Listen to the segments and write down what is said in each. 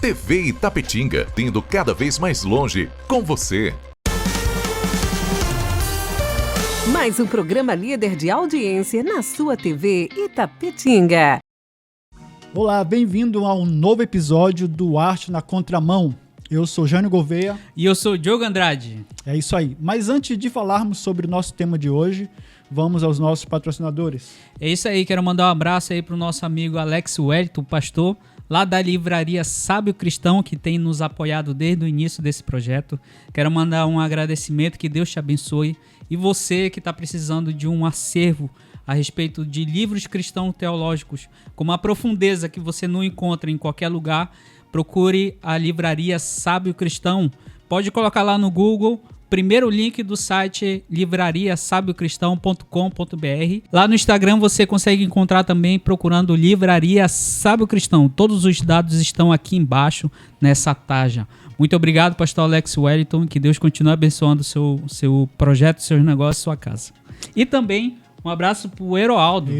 TV Itapetinga, indo cada vez mais longe com você. Mais um programa líder de audiência na sua TV Itapetinga. Olá, bem-vindo a um novo episódio do Arte na Contramão. Eu sou Jânio Gouveia. E eu sou Diogo Andrade. É isso aí. Mas antes de falarmos sobre o nosso tema de hoje, vamos aos nossos patrocinadores. É isso aí, quero mandar um abraço aí pro nosso amigo Alex Wellington, pastor, lá da livraria Sábio Cristão, que tem nos apoiado desde o início desse projeto. Quero mandar um agradecimento, que Deus te abençoe. E você que está precisando de um acervo a respeito de livros cristãos teológicos, com uma profundeza que você não encontra em qualquer lugar, procure a livraria Sábio Cristão. Pode colocar lá no Google, primeiro link do site livrariasabiocristão.com.br. Lá no Instagram você consegue encontrar também procurando Livraria Sábio Cristão. Todos os dados estão aqui embaixo nessa taja. Muito obrigado, pastor Alex Wellington, que Deus continue abençoando o seu projeto, seus negócios, sua casa. E também um abraço para o Heroaldo,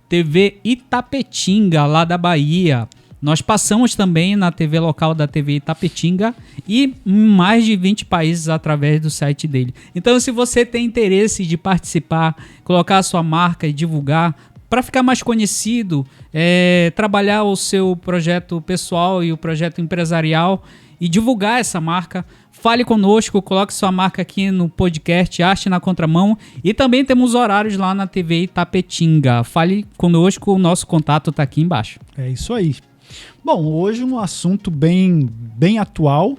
TV Itapetinga, lá da Bahia. Nós passamos também na TV local da TV Itapetinga e em mais de 20 países através do site dele. Então, se você tem interesse de participar, colocar a sua marca e divulgar, para ficar mais conhecido, trabalhar o seu projeto pessoal e o projeto empresarial e divulgar essa marca, fale conosco, coloque sua marca aqui no podcast Arte na Contramão e também temos horários lá na TV Itapetinga. Fale conosco, o nosso contato está aqui embaixo. É isso aí. Bom, hoje um assunto bem atual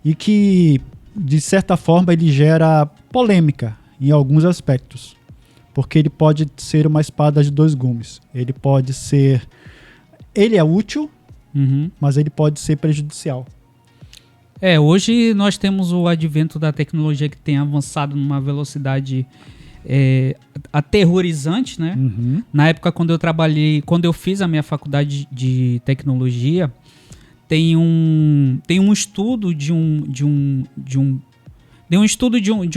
e que, de certa forma, ele gera polêmica em alguns aspectos. Porque ele pode ser uma espada de dois gumes. Ele é útil, mas ele pode ser prejudicial. Hoje nós temos o advento da tecnologia que tem avançado numa velocidade aterrorizante, né? Na época quando eu fiz a minha faculdade de tecnologia, tem um estudo de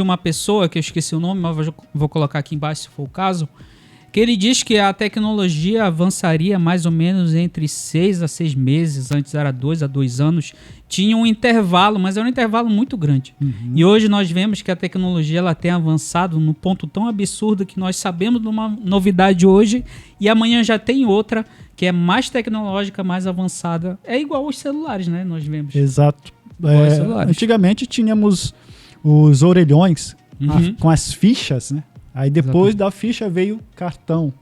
uma pessoa, que eu esqueci o nome, mas vou colocar aqui embaixo se for o caso, que ele diz que a tecnologia avançaria mais ou menos entre 6 a 6 meses, antes era 2 a 2 anos, tinha um intervalo, mas era um intervalo muito grande. E hoje nós vemos que a tecnologia ela tem avançado num ponto tão absurdo que nós sabemos de uma novidade hoje e amanhã já tem outra que é mais tecnológica, mais avançada. É igual os celulares, né? Nós vemos. Exato. Antigamente tínhamos os orelhões com as fichas, né? Aí depois da ficha veio cartão.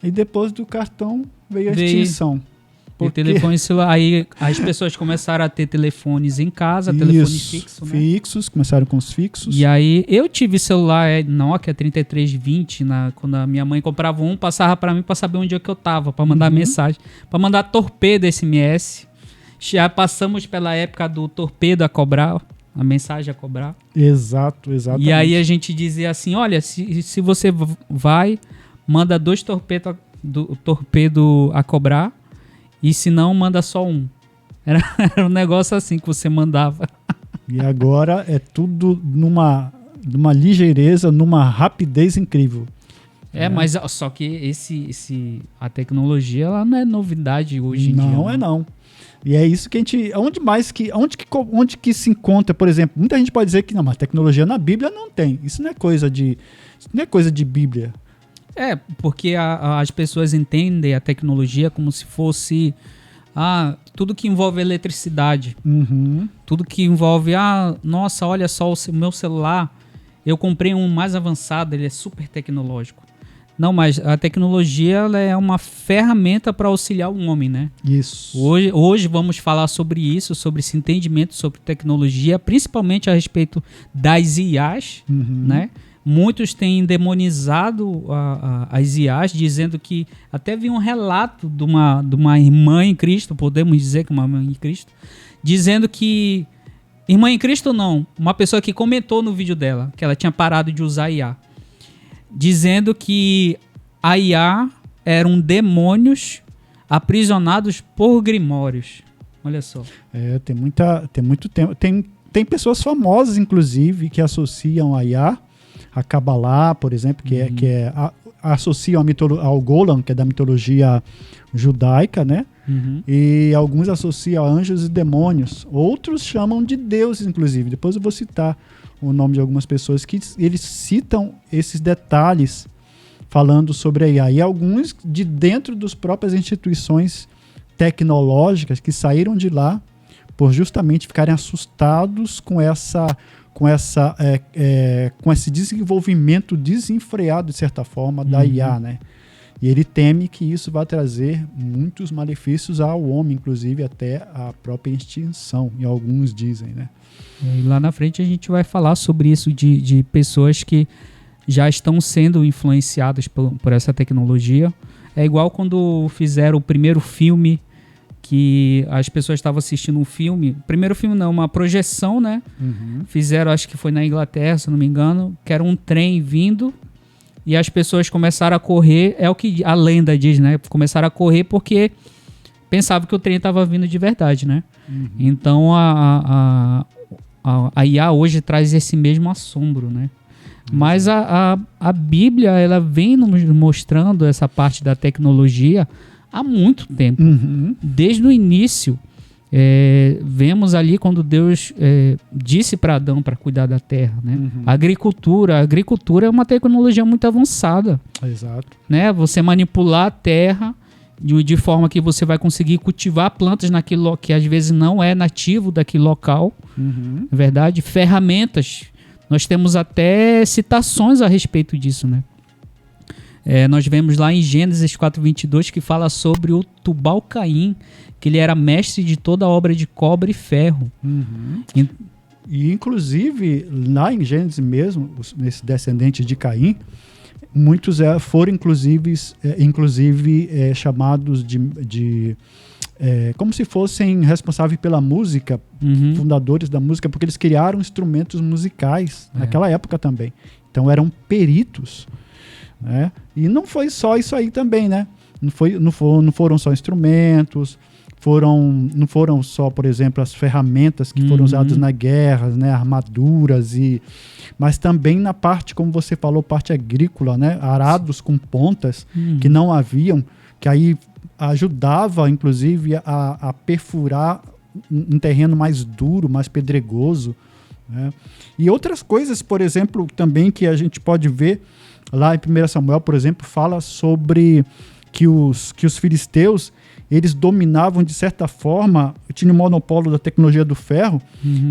E depois do cartão veio a extinção. Telefone celular. Aí as pessoas começaram a ter telefones em casa, telefone fixo, né? Fixos, começaram com os fixos. E aí eu tive celular Nokia 3320, quando a minha mãe comprava um, passava para mim para saber onde é que eu tava, para mandar mensagem, para mandar torpedo SMS. Já passamos pela época do torpedo a cobrar. A mensagem a cobrar. Exatamente. E aí a gente dizia assim, olha, se você vai, manda 2 torpedo a cobrar, e se não, manda só um. Era um negócio assim que você mandava. E agora é tudo numa ligeireza, numa rapidez incrível. Mas só que a tecnologia ela não é novidade hoje em dia. Não. Não. E é isso que a gente... Onde que se encontra, por exemplo, muita gente pode dizer que não, mas tecnologia na Bíblia não tem. Isso não é coisa de Bíblia. Porque as pessoas entendem a tecnologia como se fosse tudo que envolve eletricidade. Tudo que envolve, nossa, olha só o meu celular, eu comprei um mais avançado, ele é super tecnológico. Não, mas a tecnologia ela é uma ferramenta para auxiliar o homem, né? Isso. Hoje vamos falar sobre isso, sobre esse entendimento sobre tecnologia, principalmente a respeito das IAs, né? Muitos têm demonizado as IAs, dizendo que... Até vi um relato de uma irmã em Cristo, podemos dizer que uma irmã em Cristo, dizendo que... Irmã em Cristo não, uma pessoa que comentou no vídeo dela, que ela tinha parado de usar IA. Dizendo que a IA eram demônios aprisionados por grimórios. Olha só. Tem muito tempo. Tem pessoas famosas, inclusive, que associam a IA, a Kabbalah, por exemplo, associam ao Golem, que é da mitologia judaica, né? E alguns associam a anjos e demônios. Outros chamam de deuses, inclusive. Depois eu vou citar o nome de algumas pessoas que eles citam esses detalhes falando sobre a IA. E alguns de dentro das próprias instituições tecnológicas que saíram de lá por justamente ficarem assustados com esse desenvolvimento desenfreado, de certa forma, da IA, né? E ele teme que isso vai trazer muitos malefícios ao homem, inclusive até a própria extinção, e alguns dizem, né? E lá na frente a gente vai falar sobre isso de pessoas que já estão sendo influenciadas por essa tecnologia. É igual quando fizeram o primeiro filme, que as pessoas estavam assistindo um filme. Primeiro filme não, uma projeção, né? Fizeram, acho que foi na Inglaterra, se não me engano, que era um trem vindo e as pessoas começaram a correr. É o que a lenda diz, né? Começaram a correr porque pensavam que o trem estava vindo de verdade, né? Então a IA hoje traz esse mesmo assombro, né? Mas a Bíblia, ela vem nos mostrando essa parte da tecnologia há muito tempo. Desde o início, vemos ali quando Deus disse para Adão para cuidar da terra, né? A agricultura é uma tecnologia muito avançada. Exato. Né? Você manipular a terra de forma que você vai conseguir cultivar plantas naquilo que às vezes não é nativo daquele local. É verdade? Ferramentas. Nós temos até citações a respeito disso, né? Nós vemos lá em Gênesis 4:22 que fala sobre o Tubal-Caim, que ele era mestre de toda a obra de cobre e ferro. E inclusive, lá em Gênesis mesmo, esses descendentes de Caim, muitos foram inclusive chamados de como se fossem responsáveis pela música, fundadores da música, porque eles criaram instrumentos musicais naquela época também. Então eram peritos, né? E não foi só isso aí também, né? Não foram só instrumentos, não foram só, por exemplo, as ferramentas que foram usadas na guerra, né? Armaduras, mas também na parte, como você falou, parte agrícola, né? Arados com pontas que não haviam, que aí ajudava, inclusive, a perfurar um terreno mais duro, mais pedregoso, né? E outras coisas, por exemplo, também que a gente pode ver lá em 1 Samuel, por exemplo, fala sobre que os filisteus, eles dominavam, de certa forma, tinham o monopólio da tecnologia do ferro,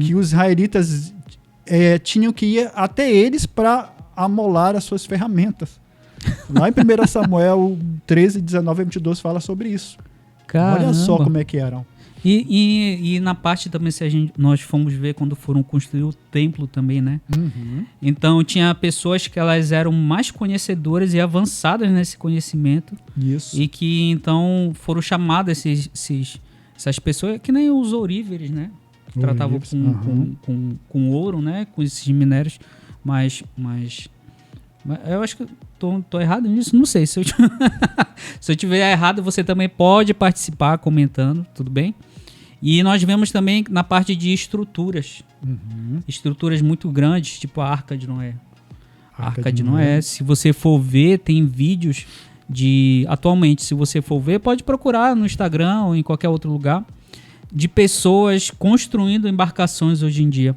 que os israelitas tinham que ir até eles para amolar as suas ferramentas. Lá em 1 Samuel 13, 19 e 22 fala sobre isso. Caramba. Olha só como é que eram. E na parte também, nós fomos ver quando foram construir o templo também, né? Então tinha pessoas que elas eram mais conhecedoras e avançadas nesse conhecimento. Isso. E que então foram chamadas essas pessoas, que nem os ouríveres, né? Que tratavam com ouro, né? Com esses minérios. Mas eu acho que tô errado nisso, não sei. Se eu tiver errado, você também pode participar comentando, tudo bem? E nós vemos também na parte de estruturas. Estruturas muito grandes, tipo a Arca de Noé. A Arca de Noé, se você for ver, tem vídeos atualmente, se você for ver, pode procurar no Instagram ou em qualquer outro lugar, de pessoas construindo embarcações hoje em dia.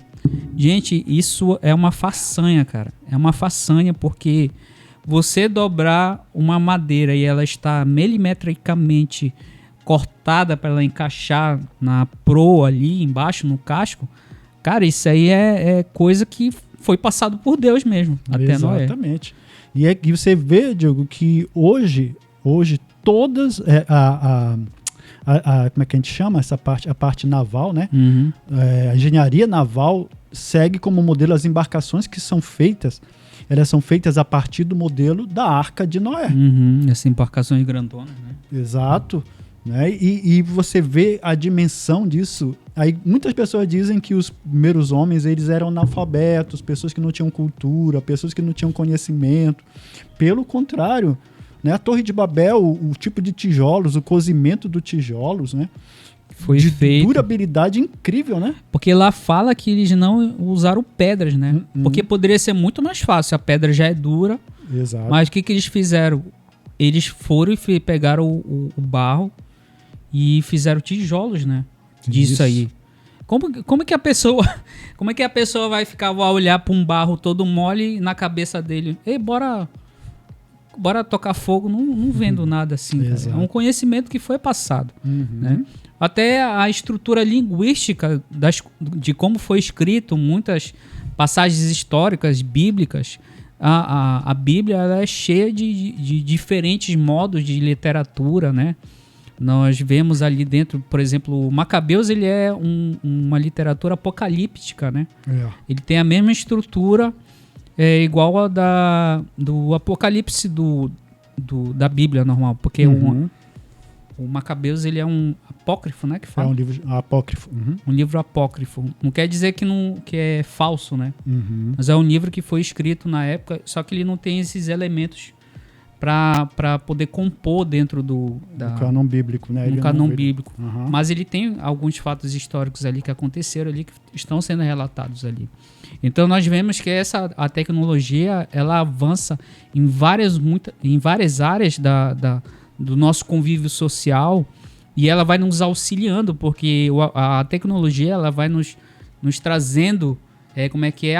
Gente, isso é uma façanha, cara. É uma façanha porque você dobrar uma madeira e ela está milimetricamente cortada para ela encaixar na proa ali embaixo, no casco, cara, isso aí é coisa que foi passado por Deus mesmo, até Noé. Exatamente. E você vê, Diogo, que hoje todas como é que a gente chama essa parte? A parte naval, né? A engenharia naval segue como modelo as embarcações que são feitas. Elas são feitas a partir do modelo da Arca de Noé. Essas embarcações grandonas, né? Exato. Né? E você vê a dimensão disso. Aí muitas pessoas dizem que os primeiros homens eles eram analfabetos, pessoas que não tinham cultura, pessoas que não tinham conhecimento. Pelo contrário, né? A Torre de Babel, o tipo de tijolos, o cozimento dos tijolos, né? Foi feito. Durabilidade incrível, né? Porque lá fala que eles não usaram pedras, né? Porque poderia ser muito mais fácil. A pedra já é dura. Exato. Mas o que eles fizeram? Eles foram e pegaram o barro e fizeram tijolos, né? Disso Isso. aí. Como é que a pessoa vai olhar para um barro todo mole na cabeça dele? Ei, bora tocar fogo, não vendo nada assim. Cara. Exato. É um conhecimento que foi passado. Uhum. Né? Até a estrutura linguística de como foi escrito muitas passagens históricas, bíblicas. A Bíblia ela é cheia de diferentes modos de literatura, né? Nós vemos ali dentro, por exemplo, o Macabeus, ele é uma literatura apocalíptica, né? É. Ele tem a mesma estrutura, igual a do Apocalipse da Bíblia normal, porque Uhum. o Macabeus, ele é um apócrifo, né? Que É fala? um livro apócrifo. Uhum. Um livro apócrifo. Não quer dizer que é falso, né? Uhum. Mas é um livro que foi escrito na época, só que ele não tem esses elementos para poder compor dentro do canon bíblico, né? Ele canon não- bíblico. Uhum. Mas ele tem alguns fatos históricos ali que aconteceram ali, que estão sendo relatados ali. Então nós vemos que a tecnologia ela avança em várias áreas do nosso convívio social e ela vai nos auxiliando, porque a tecnologia ela vai nos trazendo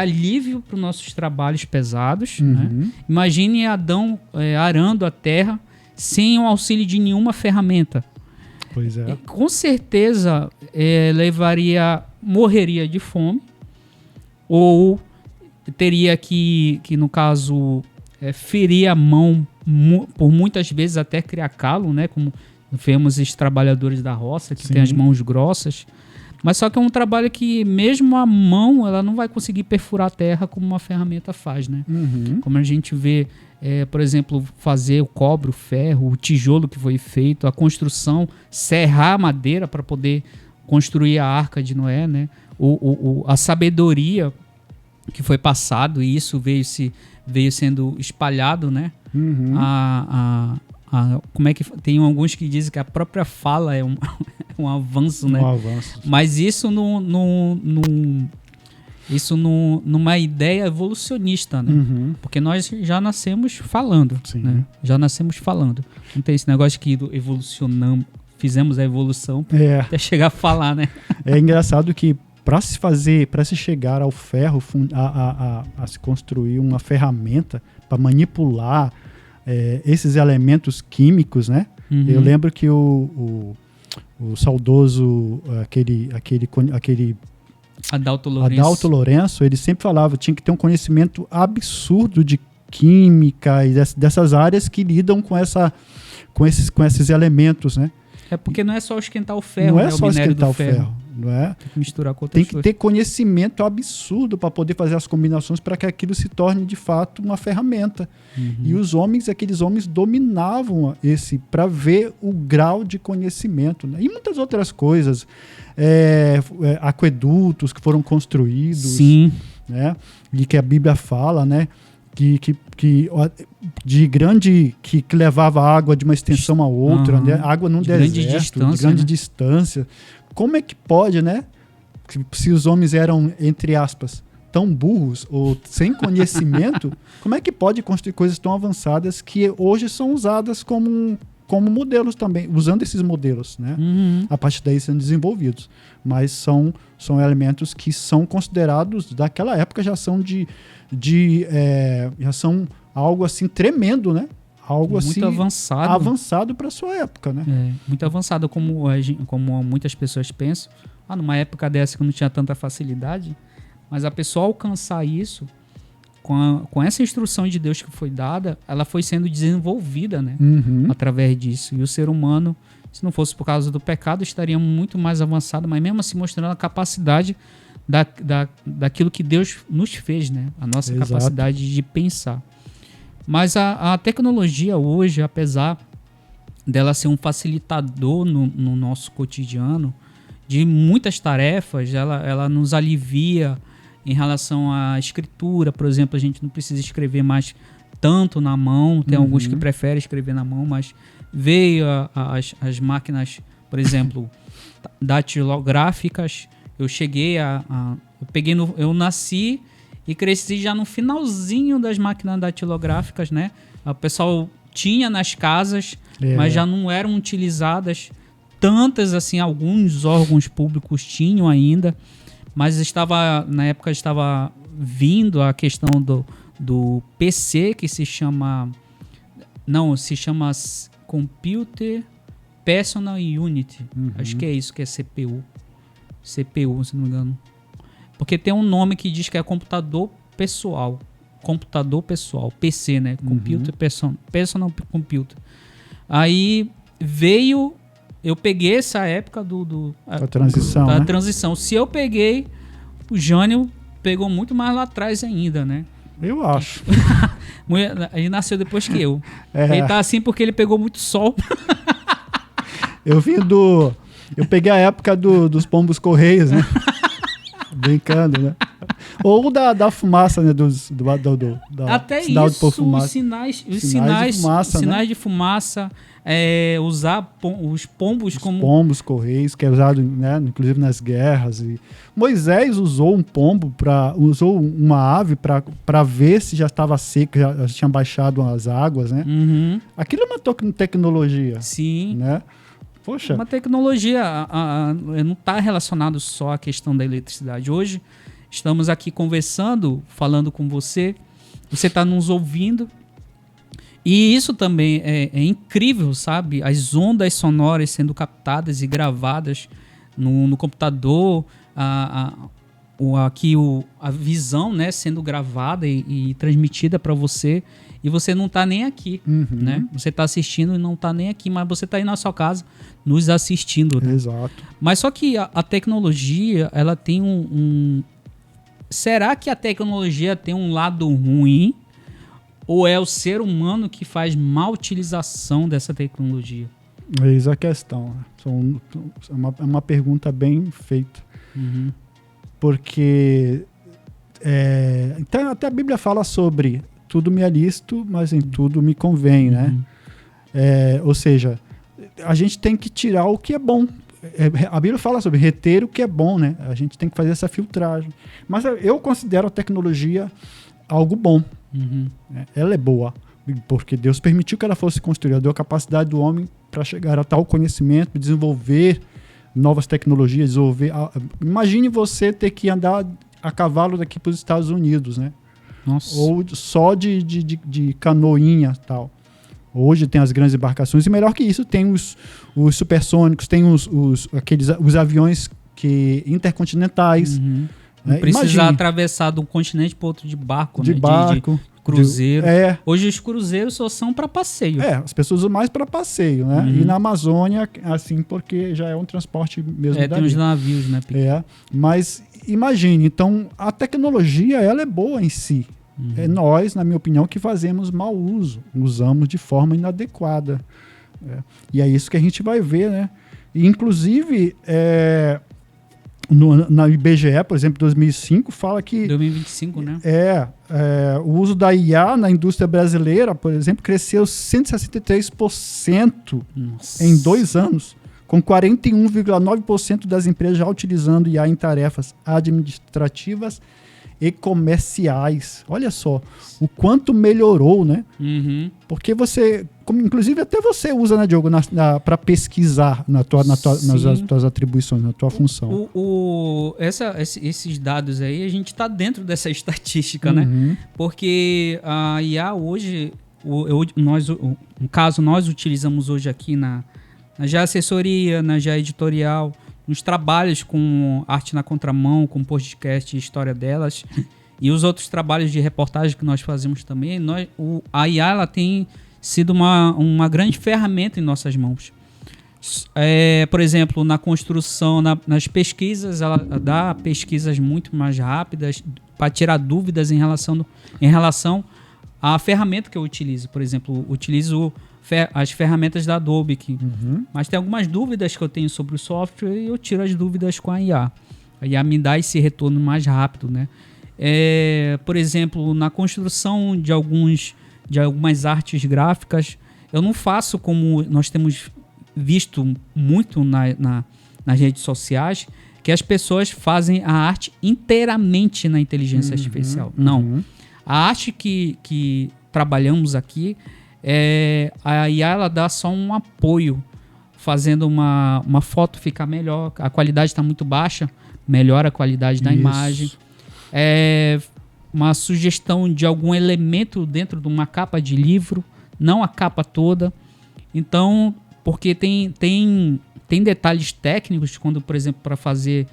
alívio para os nossos trabalhos pesados. Né? Uhum. Imagine Adão arando a terra sem o auxílio de nenhuma ferramenta. Pois é. E, com certeza morreria de fome, ou teria que no caso, ferir a mão por muitas vezes até criar calo, né? Como vemos os trabalhadores da roça que Sim. têm as mãos grossas. Mas só que é um trabalho que mesmo a mão ela não vai conseguir perfurar a terra como uma ferramenta faz, né? Uhum. Como a gente vê, por exemplo, fazer o cobre, o ferro, o tijolo que foi feito, a construção, serrar a madeira para poder construir a Arca de Noé, né? A sabedoria que foi passado, e isso veio sendo espalhado, né? Uhum. Como é que tem alguns que dizem que a própria fala é um avanço, né? Um avanço. Mas isso numa ideia evolucionista, né? Uhum. Porque nós já nascemos falando, Sim. né? Já nascemos falando. Não tem esse negócio que evolucionamos, fizemos a evolução até chegar a falar, né? É engraçado que para se chegar ao ferro, a se construir uma ferramenta para manipular esses elementos químicos, né? Uhum. Eu lembro que o saudoso, aquele Adalto Lourenço. Adalto Lourenço, ele sempre falava, tinha que ter um conhecimento absurdo de química e dessas áreas que lidam com esses elementos, né? É porque não é só esquentar o ferro, não é né? só O minério esquentar do o ferro, não é? Tem que misturar com outras Tem que coisas. ter conhecimento absurdo para poder fazer as combinações para que aquilo se torne de fato uma ferramenta. E aqueles homens dominavam para ver o grau de conhecimento, né? E muitas outras coisas, aquedutos que foram construídos, Sim. né? E que a Bíblia fala, né? Que levava água de uma extensão a outra, né? Água num deserto, de grande distância. Como é que pode, né? Se os homens eram, entre aspas, tão burros ou sem conhecimento, como é que pode construir coisas tão avançadas que hoje são usadas como modelos também, usando esses modelos, né? A partir daí sendo desenvolvidos. Mas são elementos que são considerados, daquela época já são já são algo assim tremendo, né? Algo muito assim avançado para sua época, né? Muito avançado, como muitas pessoas pensam. Numa época dessa que não tinha tanta facilidade, mas a pessoa alcançar isso com essa instrução de Deus que foi dada, ela foi sendo desenvolvida, né? Através disso. E o ser humano, se não fosse por causa do pecado, estaria muito mais avançado, mas mesmo assim mostrando a capacidade daquilo que Deus nos fez, né? A nossa Exato. capacidade de pensar. Mas a tecnologia hoje, apesar dela ser um facilitador no nosso cotidiano, de muitas tarefas, ela nos alivia em relação à escritura. Por exemplo, a gente não precisa escrever mais tanto na mão. Tem alguns que preferem escrever na mão, mas veio as máquinas, por exemplo, datilográficas. Eu cheguei eu nasci e cresci já no finalzinho das máquinas datilográficas, né? O pessoal tinha nas casas, mas já não eram utilizadas tantas assim, alguns órgãos públicos tinham ainda, mas na época estava vindo a questão do PC, que se chama Computer Personal Unit. Acho que é isso que é CPU, se não me engano. Porque tem um nome que diz que é computador pessoal, PC, né? Computer Personal Computer. Aí eu peguei essa época da transição, da né? transição. Se eu peguei, o Jânio pegou muito mais lá atrás ainda, né? Eu acho. Ele nasceu depois que eu. É. Ele tá assim porque ele pegou muito sol. Eu peguei a época dos pombos correios, né? Brincando, né? Ou da fumaça, né? Até sinal isso, fumaça. Os sinais né? de fumaça, usar os pombos como... Pombos correios, que é usado, né, inclusive nas guerras. E Moisés usou um pombo, usou uma ave para ver se já estava seco, já tinha baixado as águas, né? Uhum. Aquilo é uma tecnologia. Sim. Né? Poxa. Uma tecnologia não está relacionado só à questão da eletricidade. Hoje estamos aqui conversando, falando com você está nos ouvindo, e isso também é incrível, sabe? As ondas sonoras sendo captadas e gravadas no computador, a visão, né, sendo gravada e transmitida para você, e você não está nem aqui, né? Você está assistindo e não está nem aqui, mas você está aí na sua casa nos assistindo, né? Exato. Mas só que a tecnologia, ela tem Será que a tecnologia tem um lado ruim? Ou é o ser humano que faz má utilização dessa tecnologia? Eis a questão. É uma pergunta bem feita. Porque então, até a Bíblia fala sobre tudo me é lícito, mas em tudo me convém, né? Ou seja, a gente tem que tirar o que é bom. A Bíblia fala sobre reter o que é bom, né? A gente tem que fazer essa filtragem. Mas eu considero a tecnologia algo bom. Ela é boa, porque Deus permitiu que ela fosse construída, deu a capacidade do homem para chegar a tal conhecimento, desenvolver novas tecnologias, imagine você ter que andar a cavalo daqui para os Estados Unidos, né? Nossa. Ou só de canoinha e tal. Hoje tem as grandes embarcações, e melhor que isso, tem os supersônicos, tem os aviões intercontinentais. Não precisa atravessar de um continente para outro de barco, de né? barco. De cruzeiro. Hoje os cruzeiros só são para passeio. As pessoas usam mais para passeio, né? E na Amazônia, assim, porque já é um transporte mesmo. Tem uns navios, né? Mas imagine, então, a tecnologia, ela é boa em si. É nós, na minha opinião, que fazemos mau uso. Usamos de forma inadequada. E é isso que a gente vai ver, né? E, inclusive, na IBGE, por exemplo, 2005, fala que... 2025, né? O uso da IA na indústria brasileira, por exemplo, cresceu 163% em 2 anos, com 41,9% das empresas já utilizando IA em tarefas administrativas e comerciais. Olha só o quanto melhorou, né? Porque inclusive até você usa, né, Diogo, para pesquisar nas tuas atribuições, na tua função. Esses dados aí, a gente está dentro dessa estatística, né? Porque a IA hoje, no caso, nós utilizamos hoje aqui na já assessoria, na já editorial, nos trabalhos com arte na contramão, com podcast e história delas, e os outros trabalhos de reportagem que nós fazemos também, a IA ela tem sido uma grande ferramenta em nossas mãos. Por exemplo, na construção, nas pesquisas, ela dá pesquisas muito mais rápidas para tirar dúvidas em relação à ferramenta que eu utilizo. Por exemplo, utilizo as ferramentas da Adobe, mas tem algumas dúvidas que eu tenho sobre o software e eu tiro as dúvidas com a IA. A IA me dá esse retorno mais rápido, né? Por exemplo, na construção de algumas artes gráficas, eu não faço como nós temos visto muito nas redes sociais, que as pessoas fazem a arte inteiramente na inteligência artificial. Não. A arte que trabalhamos aqui, a IA ela dá só um apoio. fazendo uma foto ficar melhor. A qualidade está muito baixa, melhora a qualidade da imagem. Uma sugestão de algum elemento dentro de uma capa de livro, não a capa toda. Então, porque tem detalhes técnicos, quando, por exemplo, para fazer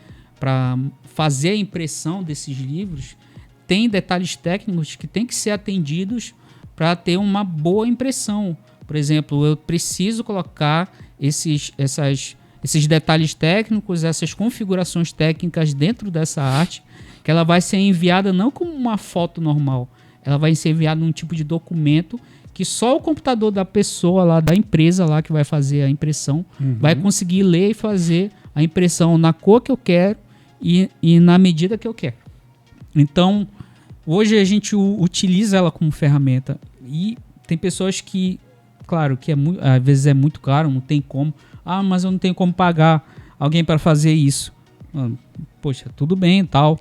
a impressão desses livros, tem detalhes técnicos que tem que ser atendidos para ter uma boa impressão. Por exemplo, eu preciso colocar esses detalhes técnicos, essas configurações técnicas dentro dessa arte, que ela vai ser enviada não como uma foto normal, ela vai ser enviada num tipo de documento que só o computador da pessoa lá, da empresa lá que vai fazer a impressão, vai conseguir ler e fazer a impressão na cor que eu quero e na medida que eu quero. Então, hoje a gente utiliza ela como ferramenta e tem pessoas que, claro, que às vezes é muito caro, não tem como. Mas eu não tenho como pagar alguém para fazer isso. Poxa, tudo bem e tal,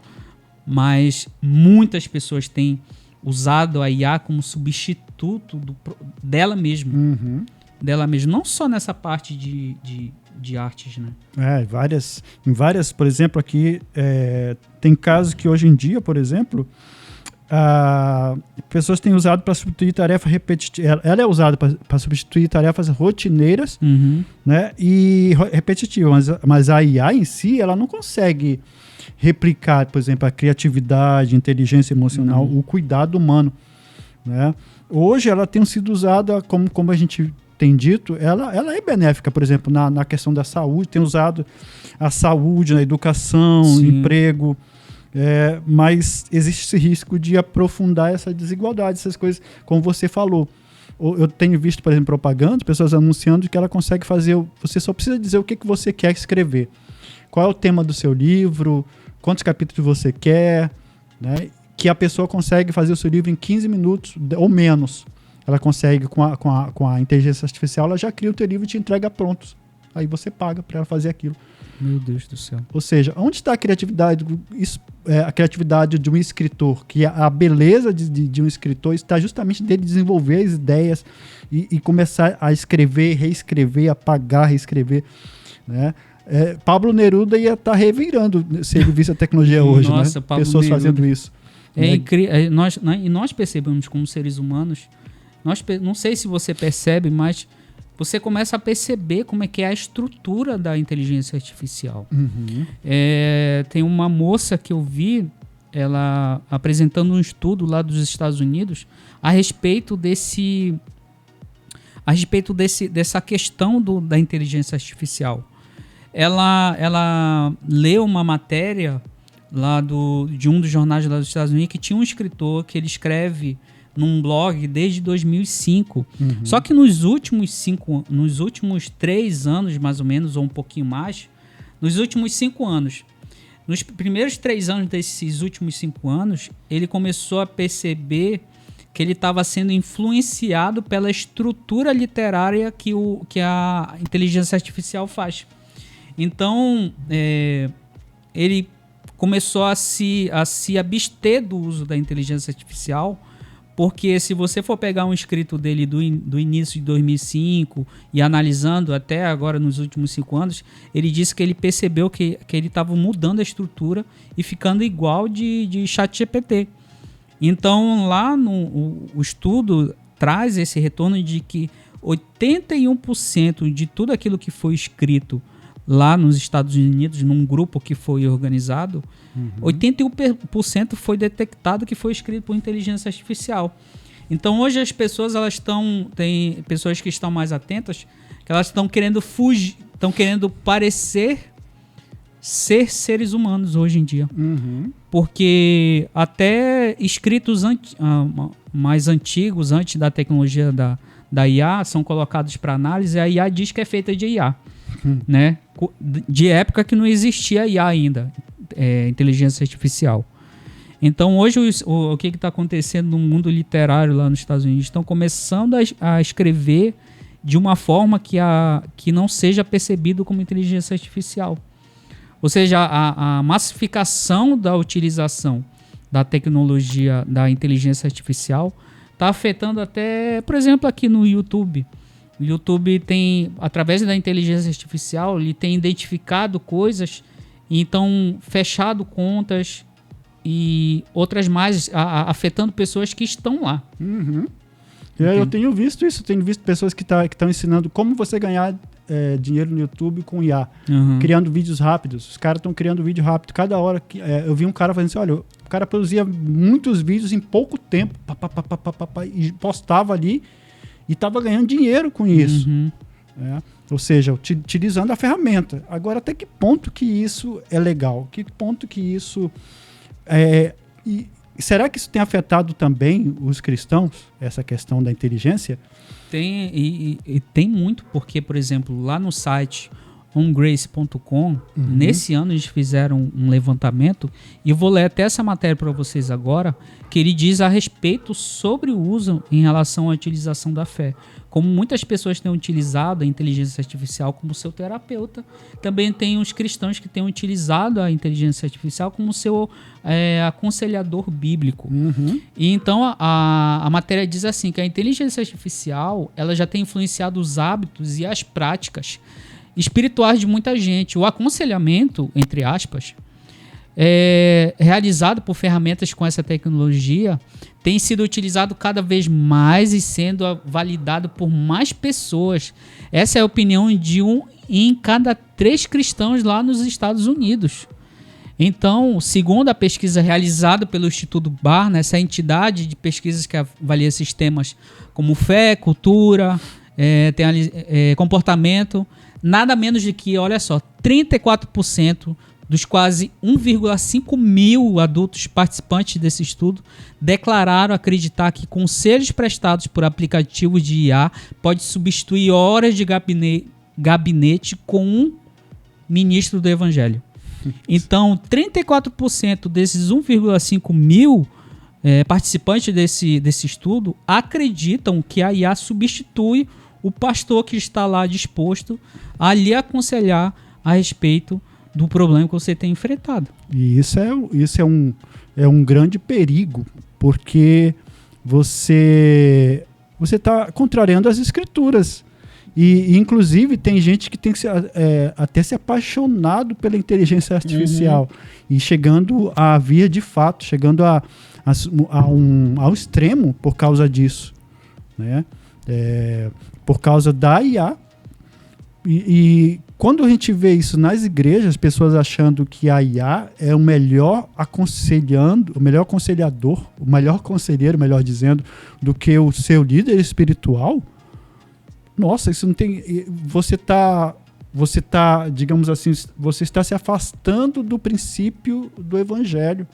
mas muitas pessoas têm usado a IA como substituto dela mesma. Dela mesma, não só nessa parte de artes, né? Em várias, por exemplo, aqui tem casos que hoje em dia, por exemplo, pessoas têm usado para substituir tarefa repetitiva. Ela é usada para substituir tarefas rotineiras, né, e repetitivas, mas a IA em si, ela não consegue replicar, por exemplo, a criatividade, inteligência emocional, o cuidado humano, né? Hoje ela tem sido usada, como a gente tem dito, ela é benéfica, por exemplo, na questão da saúde, tem usado a saúde, na educação, emprego, mas existe esse risco de aprofundar essa desigualdade, essas coisas, como você falou. Eu tenho visto, por exemplo, propaganda, pessoas anunciando que ela consegue fazer, você só precisa dizer o que você quer escrever, qual é o tema do seu livro, quantos capítulos você quer, né? Que a pessoa consegue fazer o seu livro em 15 minutos ou menos. Ela consegue, com a inteligência artificial, ela já cria o teu livro e te entrega prontos. Aí você paga para ela fazer aquilo. Meu Deus do céu. Ou seja, onde está a criatividade? A criatividade de um escritor, que a beleza de um escritor está justamente dele desenvolver as ideias e começar a escrever, reescrever, apagar, reescrever, né? Pablo Neruda ia estar revirando se ele visse a tecnologia hoje. Nossa, né? Pablo Pessoas Neruda. Fazendo isso. Nós percebemos como seres humanos, não sei se você percebe, mas você começa a perceber como é que é a estrutura da inteligência artificial. Tem uma moça que eu vi, ela apresentando um estudo lá dos Estados Unidos a respeito dessa questão da inteligência artificial. Ela leu uma matéria lá de um dos jornais lá dos Estados Unidos que tinha um escritor que ele escreve num blog desde 2005. Só que nos últimos 3 anos, mais ou menos, ou um pouquinho mais, nos últimos 5 anos, nos primeiros 3 anos desses últimos 5 anos, ele começou a perceber que ele estava sendo influenciado pela estrutura literária que a inteligência artificial faz. Então, ele começou a se abster do uso da inteligência artificial, porque se você for pegar um escrito dele do início de 2005 e analisando até agora nos últimos 5 anos, ele disse que ele percebeu que ele estava mudando a estrutura e ficando igual de ChatGPT. Então, lá o estudo traz esse retorno de que 81% de tudo aquilo que foi escrito lá nos Estados Unidos, num grupo que foi organizado, 81% foi detectado que foi escrito por inteligência artificial. Então, hoje as pessoas, tem pessoas que estão mais atentas, que elas estão querendo fugir, estão querendo parecer ser seres humanos hoje em dia. Porque até escritos mais antigos, antes da tecnologia da IA, são colocados para análise, a IA diz que é feita de IA. Né? De época que não existia IA ainda, inteligência artificial. Então hoje o que está acontecendo no mundo literário lá nos Estados Unidos? Estão começando a escrever de uma forma que não seja percebido como inteligência artificial. Ou seja, a massificação da utilização da tecnologia da inteligência artificial está afetando até, por exemplo, aqui no YouTube. O YouTube tem, através da inteligência artificial, ele tem identificado coisas e então fechado contas e outras mais, afetando pessoas que estão lá. Uhum. Eu tenho visto isso, tenho visto pessoas que estão ensinando como você ganhar dinheiro no YouTube com IA, criando vídeos rápidos. Os caras estão criando vídeo rápido. Cada hora eu vi um cara fazendo assim, olha, o cara produzia muitos vídeos em pouco tempo, e postava ali e estava ganhando dinheiro com isso. Ou seja, utilizando a ferramenta. Agora, até que ponto que isso é legal? Que ponto que isso e será que isso tem afetado também os cristãos, essa questão da inteligência? Tem, e tem muito, porque, por exemplo, lá no site ongrace.com, nesse ano eles fizeram um levantamento, e eu vou ler até essa matéria para vocês agora, que ele diz a respeito sobre o uso em relação à utilização da fé. Como muitas pessoas têm utilizado a inteligência artificial como seu terapeuta, também tem os cristãos que têm utilizado a inteligência artificial como seu aconselhador bíblico. E então a matéria diz assim, que a inteligência artificial ela já tem influenciado os hábitos e as práticas espirituais de muita gente. O aconselhamento, entre aspas, realizado por ferramentas com essa tecnologia tem sido utilizado cada vez mais e sendo validado por mais pessoas. Essa é a opinião de 1 em cada 3 cristãos lá nos Estados Unidos. Então, segundo a pesquisa realizada pelo Instituto Barna, essa entidade de pesquisas que avalia esses temas como fé, cultura, comportamento, nada menos de que, olha só, 34% dos quase 1,5 mil adultos participantes desse estudo declararam acreditar que conselhos prestados por aplicativos de IA pode substituir horas de gabinete com um ministro do evangelho. Então, 34% desses 1,5 mil participantes desse estudo acreditam que a IA substitui o pastor que está lá disposto a lhe aconselhar a respeito do problema que você tem enfrentado. E isso é um grande perigo, porque você está contrariando as escrituras. E, inclusive, tem gente que tem que até se apaixonado pela inteligência artificial e chegando a via de fato, chegando ao extremo por causa disso, né? Por causa da IA. E quando a gente vê isso nas igrejas, pessoas achando que a IA é o melhor aconselhando, o melhor aconselhador, o melhor conselheiro, melhor dizendo, do que o seu líder espiritual, nossa, isso não tem... Você tá, digamos assim, você está se afastando do princípio do evangelho.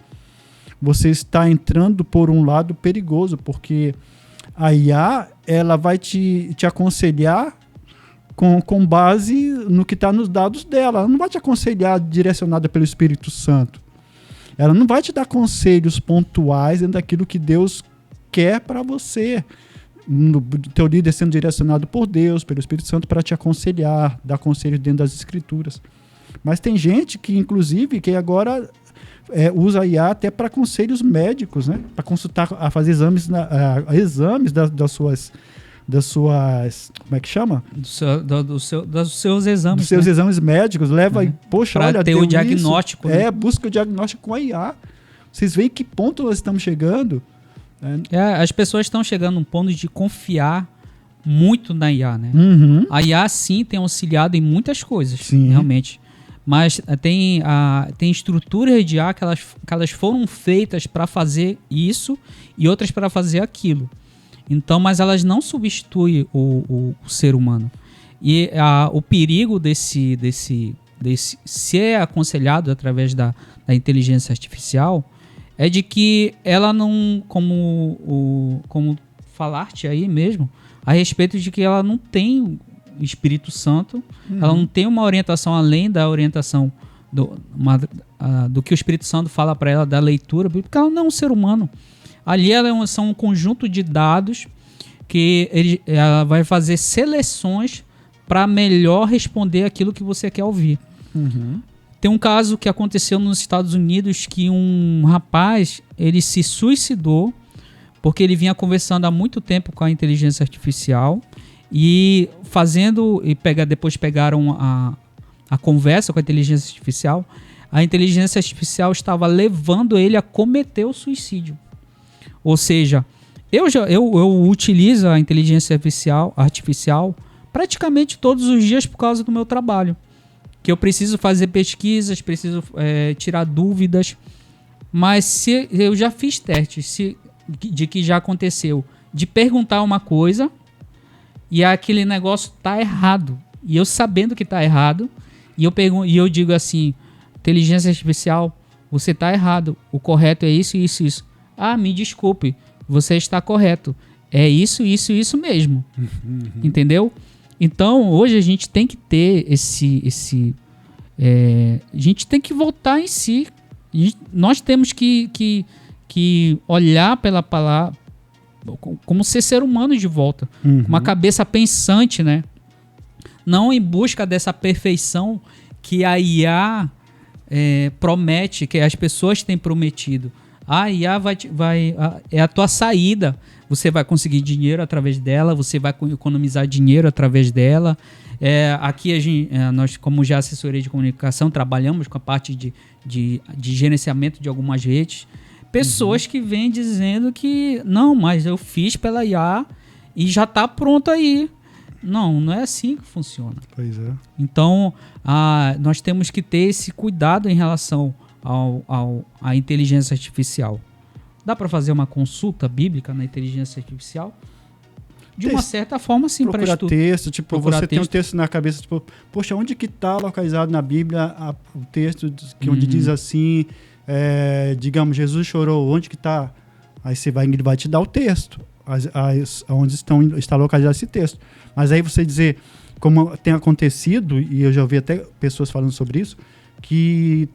Você está entrando por um lado perigoso, porque a IA, ela vai te aconselhar com base no que está nos dados dela. Ela não vai te aconselhar direcionada pelo Espírito Santo. Ela não vai te dar conselhos pontuais dentro daquilo que Deus quer para você. O teu líder sendo direcionado por Deus, pelo Espírito Santo, para te aconselhar, dar conselhos dentro das Escrituras. Mas tem gente que, inclusive, que agora usa a IA até para conselhos médicos, né? Para consultar, a fazer exames das suas... Como é que chama? Dos seus exames. Dos seus exames médicos. Leva e, poxa, pra olha, ter o diagnóstico. Né? Busca o diagnóstico com a IA. Vocês veem que ponto nós estamos chegando? As pessoas estão chegando a um ponto de confiar muito na IA, né? A IA, sim, tem auxiliado em muitas coisas, sim, realmente. Mas tem estruturas de IA que elas foram feitas para fazer isso e outras para fazer aquilo. Então, mas elas não substituem o ser humano. E o perigo desse ser aconselhado através da inteligência artificial é de que ela não, como falaste aí mesmo, a respeito de que ela não tem Espírito Santo, ela não tem uma orientação além da orientação do que o Espírito Santo fala para ela da leitura, porque ela não é um ser humano. Ali são um conjunto de dados que ela vai fazer seleções para melhor responder aquilo que você quer ouvir. Tem um caso que aconteceu nos Estados Unidos que um rapaz, ele se suicidou porque ele vinha conversando há muito tempo com a inteligência artificial E depois pegaram a conversa com a inteligência artificial. A inteligência artificial estava levando ele a cometer o suicídio. Ou seja, eu utilizo a inteligência artificial praticamente todos os dias por causa do meu trabalho. Que eu preciso fazer pesquisas, preciso tirar dúvidas. Mas se eu já fiz testes de que já aconteceu, de perguntar uma coisa e aquele negócio tá errado. E eu sabendo que tá errado, e eu digo assim, inteligência artificial, você tá errado. O correto é isso, isso, isso. Ah, me desculpe, você está correto. É isso, isso, isso mesmo. Entendeu? Então, hoje a gente tem que ter a gente tem que voltar em si. Nós temos que olhar pela palavra como ser humano de volta. Uma cabeça pensante, né? Não em busca dessa perfeição que a IA promete, que as pessoas têm prometido. A IA é a tua saída. Você vai conseguir dinheiro através dela, você vai economizar dinheiro através dela. Aqui nós, como já assessoria de comunicação, trabalhamos com a parte de gerenciamento de algumas redes. Pessoas que vêm dizendo que não, mas eu fiz pela IA e já está pronto aí. Não é assim que funciona. Pois é. Então, nós temos que ter esse cuidado em relação à inteligência artificial. Dá para fazer uma consulta bíblica na inteligência artificial? De uma certa forma, sim, para estudo. Texto, tipo, você tem um texto na cabeça, tipo, poxa, onde que está localizado na Bíblia o texto onde diz assim, digamos, Jesus chorou, onde que está? Aí ele vai te dar o texto, onde está localizado esse texto. Mas aí você dizer, como tem acontecido, e eu já ouvi até pessoas falando sobre isso, que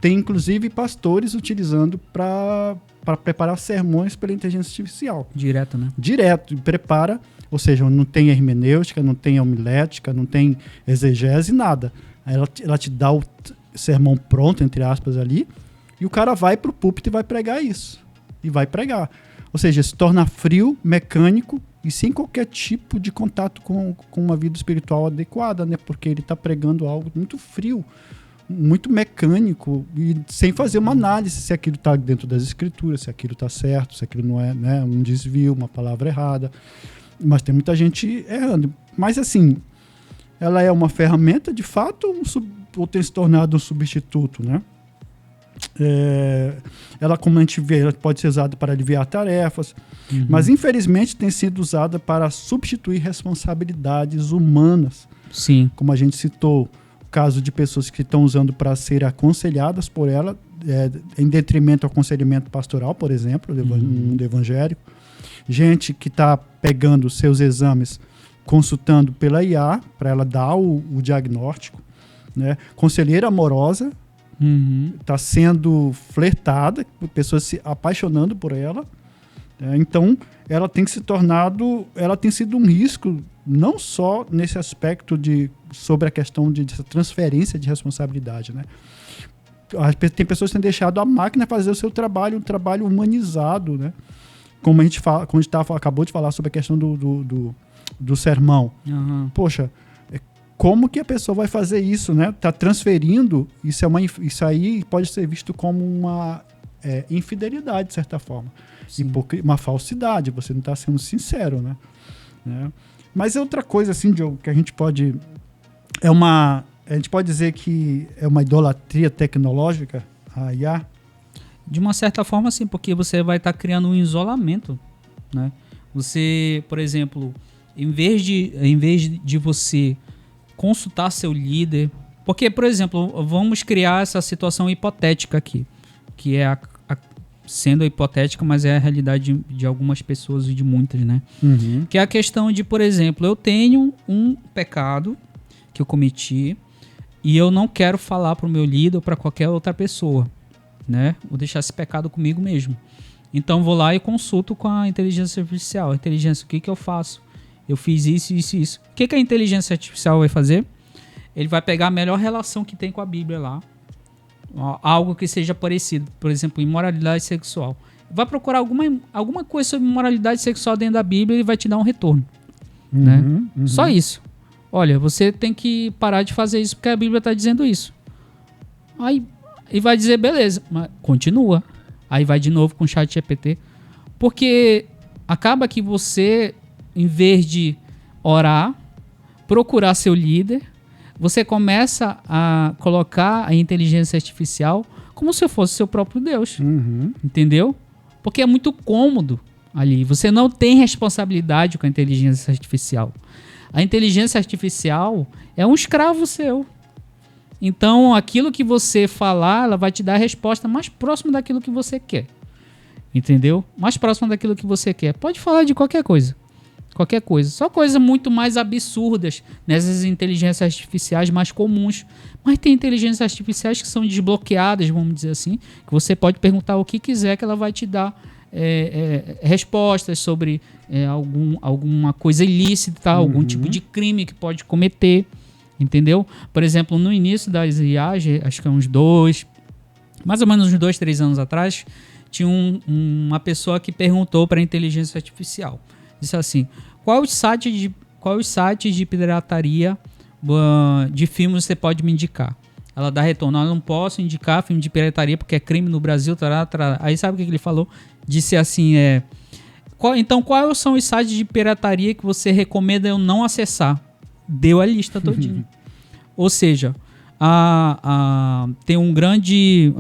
tem inclusive pastores utilizando para preparar sermões pela inteligência artificial. Direto, né? Direto, prepara, ou seja, não tem hermenêutica, não tem homilética, não tem exegese, nada. Ela te dá o sermão pronto, entre aspas, ali, e o cara vai para o púlpito e vai pregar isso. E vai pregar. Ou seja, se torna frio, mecânico e sem qualquer tipo de contato com uma vida espiritual adequada, né? Porque ele está pregando algo muito frio, muito mecânico e sem fazer uma análise se aquilo está dentro das escrituras, se aquilo está certo, se aquilo não é, né, um desvio, uma palavra errada. Mas tem muita gente errando. Mas assim, ela é uma ferramenta de fato ou tem se tornado um substituto, né? Ela, como a gente vê, ela pode ser usada para aliviar tarefas, mas infelizmente tem sido usada para substituir responsabilidades humanas. Sim. Como a gente citou, o caso de pessoas que estão usando para ser aconselhadas por ela, em detrimento ao aconselhamento pastoral, por exemplo, do evangélico. Gente que está pegando seus exames, consultando pela IA, para ela dar o diagnóstico, né? Conselheira amorosa, está sendo flertada, pessoas se apaixonando por ela. Então, ela tem sido um risco, não só nesse aspecto sobre a questão de dessa transferência de responsabilidade, né? Tem pessoas que têm deixado a máquina fazer o seu trabalho, um trabalho humanizado, né? Como a gente acabou de falar sobre a questão do sermão. Poxa, como que a pessoa vai fazer isso, né? Tá transferindo, isso aí pode ser visto como uma infidelidade, de certa forma. Uma falsidade, você não está sendo sincero, né? Mas é outra coisa, assim, Diogo, que a gente pode dizer que é uma idolatria tecnológica, a IA? De uma certa forma, sim, porque você vai estar criando um isolamento, né? Você, por exemplo, em vez de você consultar seu líder, porque, por exemplo, vamos criar essa situação hipotética aqui, que é sendo hipotética, mas é a realidade de algumas pessoas e de muitas, né? Que é a questão de, por exemplo, eu tenho um pecado que eu cometi e eu não quero falar para o meu líder ou para qualquer outra pessoa, né? Vou deixar esse pecado comigo mesmo. Então vou lá e consulto com a inteligência artificial. Inteligência, o que eu faço? Eu fiz isso, isso, isso. O que a inteligência artificial vai fazer? Ele vai pegar a melhor relação que tem com a Bíblia lá. Algo que seja parecido. Por exemplo, imoralidade sexual. Vai procurar alguma coisa sobre moralidade sexual dentro da Bíblia e vai te dar um retorno. né? Só isso. Olha, você tem que parar de fazer isso porque a Bíblia está dizendo isso. Aí e vai dizer, beleza, mas continua. Aí vai de novo com o ChatGPT. Porque acaba que você, em vez de orar, procurar seu líder, você começa a colocar a inteligência artificial como se fosse seu próprio Deus. Entendeu? Porque é muito cômodo ali. Você não tem responsabilidade com a inteligência artificial. A inteligência artificial é um escravo seu. Então, aquilo que você falar, ela vai te dar a resposta mais próxima daquilo que você quer. Entendeu? Mais próxima daquilo que você quer. Pode falar de qualquer coisa. Qualquer coisa. Só coisas muito mais absurdas nessas inteligências artificiais mais comuns. Mas tem inteligências artificiais que são desbloqueadas, vamos dizer assim, que você pode perguntar o que quiser que ela vai te dar respostas sobre alguma coisa ilícita, algum tipo de crime que pode cometer. Entendeu? Por exemplo, no início das IAs, acho que mais ou menos uns 2, 3 anos atrás, tinha uma pessoa que perguntou para a inteligência artificial. Disse assim, qual os sites de pirataria de filmes você pode me indicar? Ela dá retorno, eu não posso indicar filme de pirataria porque é crime no Brasil. Aí sabe o que ele falou? Disse assim, então quais são os sites de pirataria que você recomenda eu não acessar? Deu a lista todinha. Ou seja, tem um grande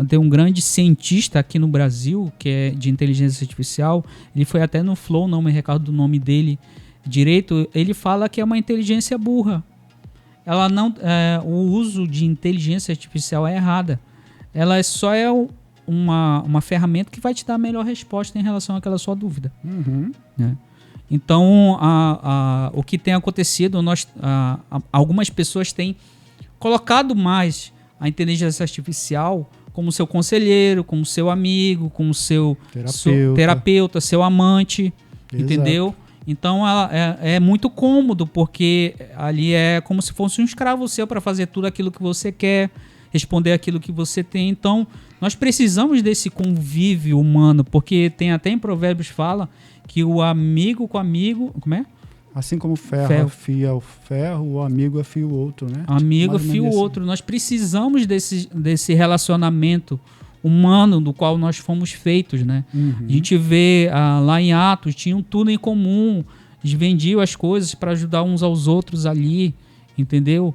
cientista aqui no Brasil, que é de inteligência artificial, ele foi até no Flow, não me recordo do nome dele direito, ele fala que é uma inteligência burra. Ela não, o uso de inteligência artificial é errada. Ela só é uma ferramenta que vai te dar a melhor resposta em relação àquela sua dúvida. Né? Então, o que tem acontecido, algumas pessoas têm colocado mais a inteligência artificial como seu conselheiro, como seu amigo, como seu terapeuta, seu amante, entendeu? Então, é muito cômodo, porque ali é como se fosse um escravo seu para fazer tudo aquilo que você quer, responder aquilo que você tem. Então, nós precisamos desse convívio humano, porque tem até em Provérbios fala que o amigo com amigo... Como é? Assim como o ferro afia o ferro, o amigo afia o outro, né? Amigo afia o outro. Nós precisamos desse relacionamento humano do qual nós fomos feitos, né? A gente vê lá em Atos, tinham tudo em comum. Eles vendiam as coisas para ajudar uns aos outros ali, entendeu?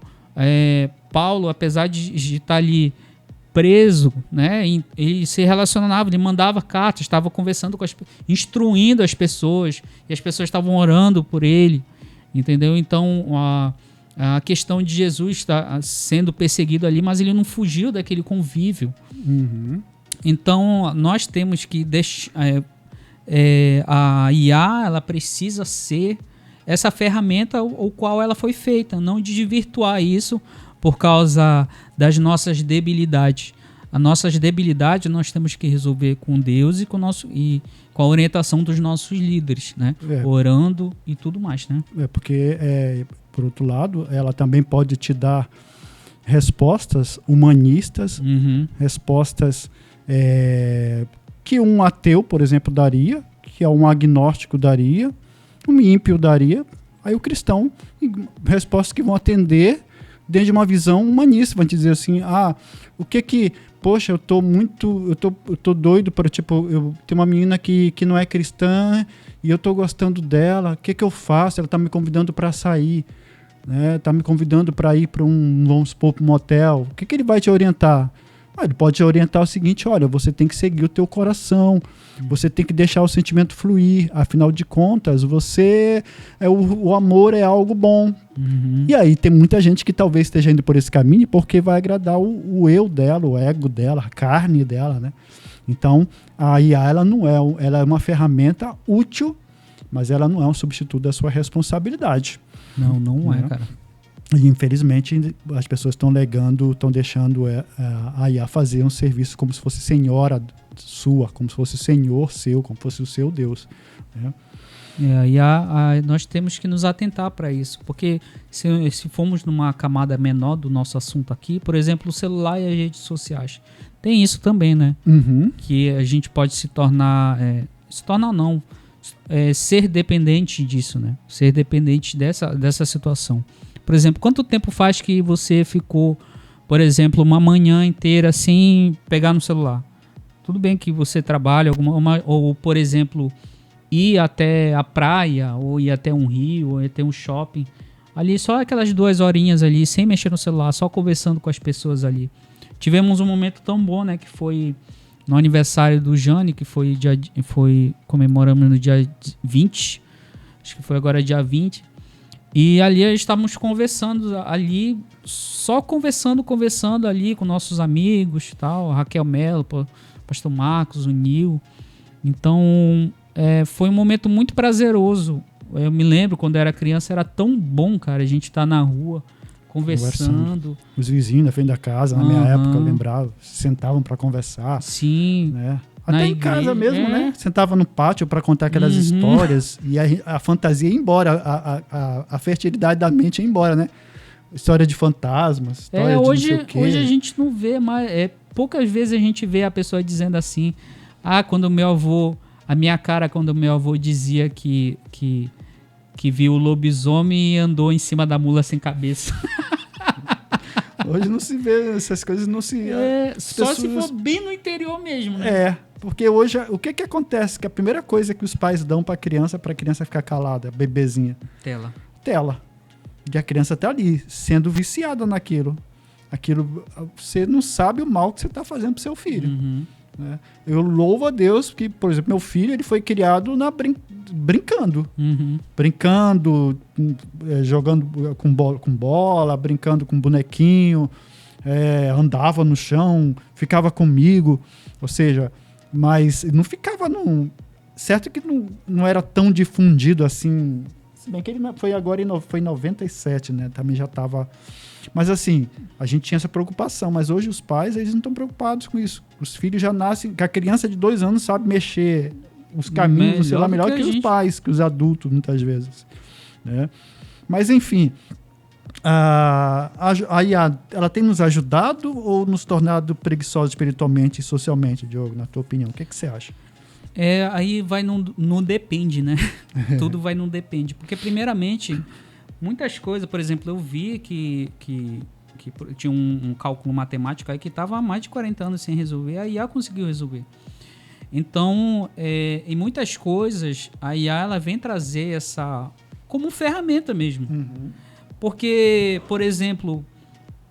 Paulo, apesar de estar ali preso, né? Ele se relacionava, ele mandava cartas, estava conversando instruindo as pessoas, e as pessoas estavam orando por ele, entendeu? Então a questão de Jesus está sendo perseguido ali, mas ele não fugiu daquele convívio. Então nós temos que deixar a IA, ela precisa ser essa ferramenta o qual ela foi feita, não desvirtuar isso por causa das nossas debilidades. As nossas debilidades nós temos que resolver com Deus e com a orientação dos nossos líderes, né? Orando e tudo mais, né? Porque, por outro lado, ela também pode te dar respostas humanistas, respostas que um ateu, por exemplo, daria, que um agnóstico daria, um ímpio daria, aí o cristão, respostas que vão atender dentro de uma visão humanista, vão te dizer assim, poxa, eu tô doido para, tipo, eu tenho uma menina que não é cristã e eu tô gostando dela, o que eu faço? Ela tá me convidando para sair, né? Tá me convidando para ir para vamos supor, um motel. O que ele vai te orientar? Ele pode te orientar o seguinte, olha, você tem que seguir o teu coração, você tem que deixar o sentimento fluir, afinal de contas, o amor é algo bom. E aí tem muita gente que talvez esteja indo por esse caminho porque vai agradar o eu dela, o ego dela, a carne dela, né? Então, a IA, ela é uma ferramenta útil, mas ela não é um substituto da sua responsabilidade. Não é, cara. E, infelizmente, as pessoas estão deixando a IA fazer um serviço como se fosse senhora sua, como se fosse senhor seu, como se fosse o seu Deus, né? Nós temos que nos atentar para isso, porque se formos numa camada menor do nosso assunto aqui, por exemplo, o celular e as redes sociais, tem isso também, né? Que a gente pode se tornar ser dependente disso, né? Ser dependente dessa situação. Por exemplo, quanto tempo faz que você ficou, por exemplo, uma manhã inteira sem pegar no celular? Tudo bem que você trabalha, ou por exemplo, ir até a praia, ou ir até um rio, ou ir até um shopping. Ali só aquelas 2 horinhas ali, sem mexer no celular, só conversando com as pessoas ali. Tivemos um momento tão bom, né? Que foi no aniversário do Jane, que foi comemoramos no dia 20. Acho que foi agora dia 20. E ali estávamos conversando ali, só conversando ali com nossos amigos, tal, a Raquel Mello, Pastor Marcos, o Nil. Então, foi um momento muito prazeroso. Eu me lembro, quando eu era criança, era tão bom, cara, a gente estar na rua, conversando. Os vizinhos na frente da casa, na minha época, eu lembrava, sentavam para conversar. Sim. Né? Até em casa mesmo, né? Sentava no pátio para contar aquelas histórias e a fantasia ia embora, a fertilidade da mente ia embora, né? História de fantasmas, história de hoje, não sei o quê. Hoje a gente não vê mais... poucas vezes a gente vê a pessoa dizendo assim, quando meu avô... A minha cara, quando meu avô dizia que viu o lobisomem e andou em cima da mula sem cabeça. Hoje não se vê, essas coisas não se... Só se for bem no interior mesmo, né? Porque hoje, o que acontece? Que a primeira coisa que os pais dão pra criança ficar calada, bebezinha. Tela. E a criança tá ali, sendo viciada naquilo. Aquilo, você não sabe o mal que você tá fazendo pro seu filho. Né? Eu louvo a Deus que, por exemplo, meu filho ele foi criado brincando. Brincando, jogando com bola, brincando com bonequinho, andava no chão, ficava comigo. Ou seja, mas não ficava num... Certo que não era tão difundido assim... Se bem que ele foi agora foi em 97, né? Também já estava... Mas assim, a gente tinha essa preocupação, mas hoje os pais, eles não estão preocupados com isso. Os filhos já nascem, que a criança de 2 anos sabe mexer os caminhos, sei lá, melhor que os pais, que os adultos, muitas vezes. Né? Mas enfim, a IA, ela tem nos ajudado ou nos tornado preguiçosos espiritualmente e socialmente, Diogo, na tua opinião? O que você acha? Aí vai no depende, né? Tudo vai no depende. Porque primeiramente... Muitas coisas, por exemplo, eu vi que tinha um cálculo matemático aí que estava há mais de 40 anos sem resolver, a IA conseguiu resolver. Então, em muitas coisas, a IA ela vem trazer essa... como ferramenta mesmo. Porque, por exemplo,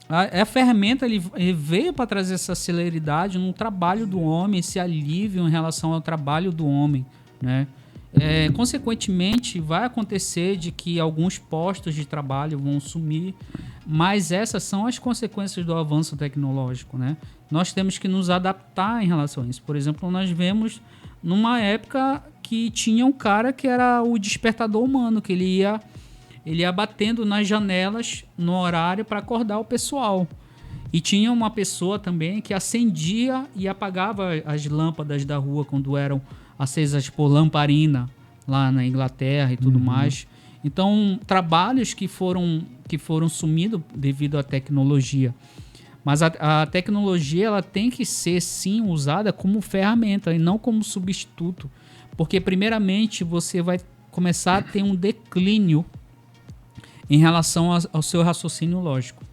a ferramenta ele veio para trazer essa celeridade no trabalho do homem, esse alívio em relação ao trabalho do homem, né? Consequentemente, vai acontecer de que alguns postos de trabalho vão sumir, mas essas são as consequências do avanço tecnológico, né? Nós temos que nos adaptar em relação a isso. Por exemplo, nós vemos numa época que tinha um cara que era o despertador humano, que ele ia batendo nas janelas no horário para acordar o pessoal. E tinha uma pessoa também que acendia e apagava as lâmpadas da rua quando eram acesas por lamparina lá na Inglaterra e tudo mais. Então, trabalhos que foram sumidos devido à tecnologia. Mas a tecnologia ela tem que ser, sim, usada como ferramenta e não como substituto. Porque, primeiramente, você vai começar a ter um declínio em relação ao seu raciocínio lógico.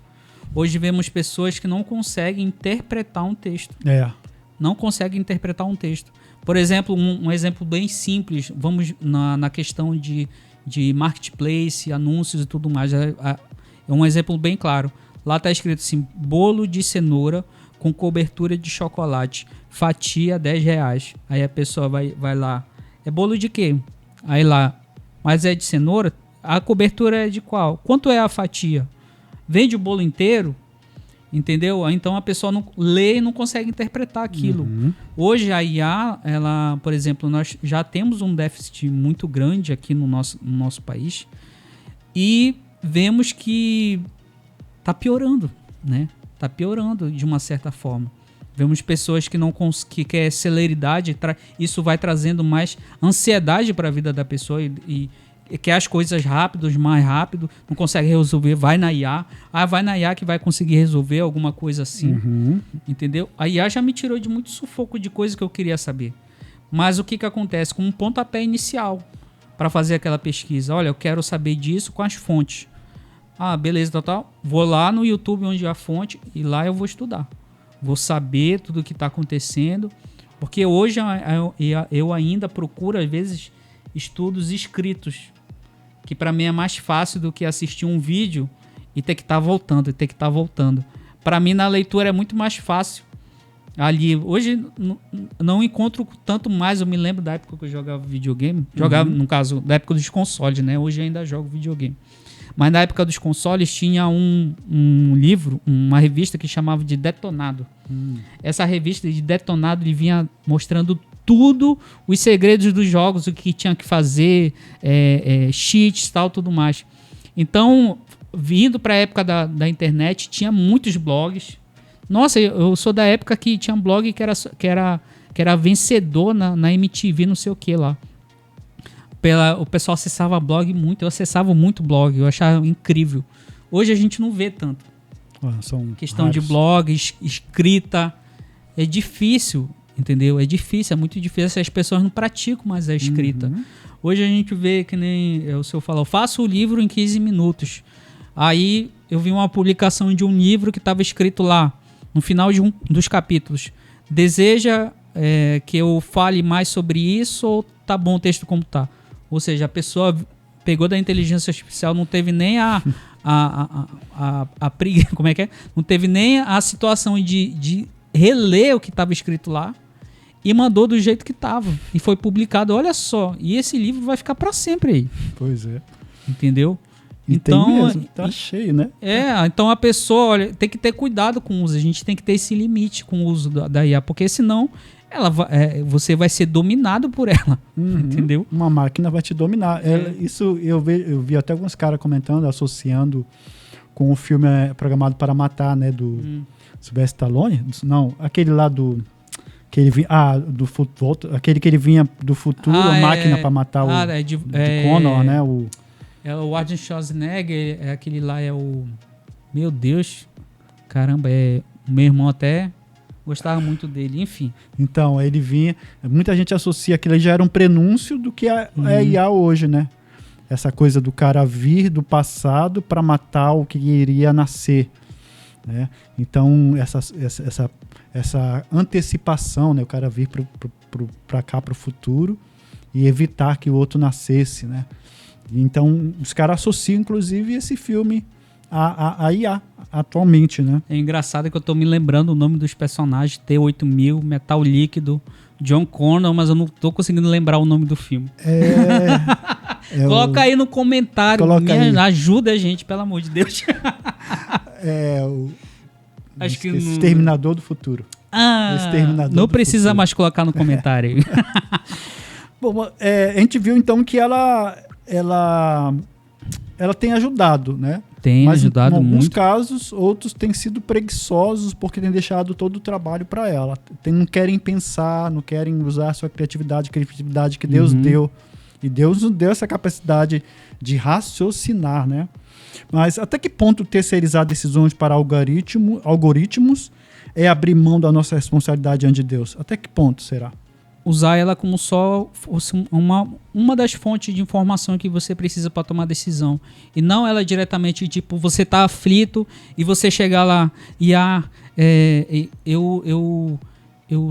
Hoje vemos pessoas que não conseguem interpretar um texto. Não conseguem interpretar um texto. Por exemplo, um exemplo bem simples, vamos na questão de marketplace, anúncios e tudo mais. É um exemplo bem claro. Lá está escrito assim, bolo de cenoura com cobertura de chocolate, fatia R$10. Aí a pessoa vai lá, é bolo de quê? Aí lá, mas é de cenoura? A cobertura é de qual? Quanto é a fatia? Vende o bolo inteiro? Entendeu? Então a pessoa não lê e não consegue interpretar aquilo. Hoje a IA, ela, por exemplo, nós já temos um déficit muito grande aqui no nosso país e vemos que está piorando, né? Está piorando de uma certa forma. Vemos pessoas que querem celeridade, isso vai trazendo mais ansiedade para a vida da pessoa e quer as coisas mais rápido, não consegue resolver, vai na IA. Vai na IA que vai conseguir resolver alguma coisa assim. Entendeu? A IA já me tirou de muito sufoco de coisas que eu queria saber. Mas o que acontece? Com um pontapé inicial para fazer aquela pesquisa. Olha, eu quero saber disso com as fontes. Ah, beleza, tal. Vou lá no YouTube onde há a fonte e lá eu vou estudar. Vou saber tudo o que está acontecendo. Porque hoje eu ainda procuro, às vezes, estudos escritos. Que para mim é mais fácil do que assistir um vídeo e ter que estar voltando. Para mim, na leitura é muito mais fácil. Ali, hoje não encontro tanto mais. Eu me lembro da época que eu jogava videogame. Jogava, no caso, da época dos consoles, né? Hoje eu ainda jogo videogame. Mas na época dos consoles tinha um livro, uma revista que chamava de Detonado. Essa revista de Detonado ele vinha mostrando tudo, os segredos dos jogos, o que tinha que fazer, cheats, tal, tudo mais. Então, vindo para a época da internet, tinha muitos blogs. Nossa, eu sou da época que tinha um blog que era vencedor na MTV, não sei o que lá. O pessoal acessava blog muito, eu acessava muito blog, eu achava incrível. Hoje a gente não vê tanto. São questão raros. de blog, escrita, é difícil, entendeu? É difícil, é muito difícil, as pessoas não praticam mais a escrita. Hoje a gente vê que nem o senhor falou, faça o livro em 15 minutos. Aí eu vi uma publicação de um livro que estava escrito lá, no final de um dos capítulos. Deseja que eu fale mais sobre isso ou tá bom o texto como tá? Ou seja, a pessoa pegou da inteligência artificial, não teve nem como é que é? Não teve nem a situação de reler o que estava escrito lá e mandou do jeito que estava. E foi publicado, olha só. E esse livro vai ficar para sempre aí. Pois é. Entendeu? E então, tem mesmo, tá cheio, né? Então a pessoa, olha, tem que ter cuidado com o uso. A gente tem que ter esse limite com o uso da IA, porque senão você vai ser dominado por ela, entendeu? Uma máquina vai te dominar. Isso eu vi até alguns caras comentando, associando com o filme Programado para Matar, né, do Sylvester Stallone. Não, aquele lá do que ele vinha, aquele que ele vinha do futuro, a máquina para matar o Connor, né? O Arnold Schwarzenegger, aquele lá é o... Meu Deus, caramba, o meu irmão até gostava muito dele, enfim. Então, ele vinha... Muita gente associa que ele já era um prenúncio do que é a IA hoje, né? Essa coisa do cara vir do passado para matar o que iria nascer, né? Então, essa antecipação, né? O cara vir para cá, para o futuro e evitar que o outro nascesse, né? Então, os caras associam, inclusive, esse filme a IA, atualmente, né? É engraçado que eu tô me lembrando o nome dos personagens, T-8000, Metal Líquido, John Connor, mas eu não tô conseguindo lembrar o nome do filme. Coloca aí no comentário, ajuda a gente, pelo amor de Deus. Acho que Exterminador do Futuro. Não precisa mais colocar no comentário aí. Bom, a gente viu então que ela tem ajudado, né? Mas ajudado muito. Em alguns muito. casos, outros têm sido preguiçosos porque têm deixado todo o trabalho para ela. Não querem pensar, não querem usar a sua criatividade que Deus deu. E Deus nos deu essa capacidade de raciocinar, né? Mas até que ponto terceirizar decisões para algoritmos é abrir mão da nossa responsabilidade diante de Deus? Até que ponto será? Usar ela como só uma das fontes de informação que você precisa para tomar decisão. E não ela diretamente, tipo, você tá aflito e você chegar lá e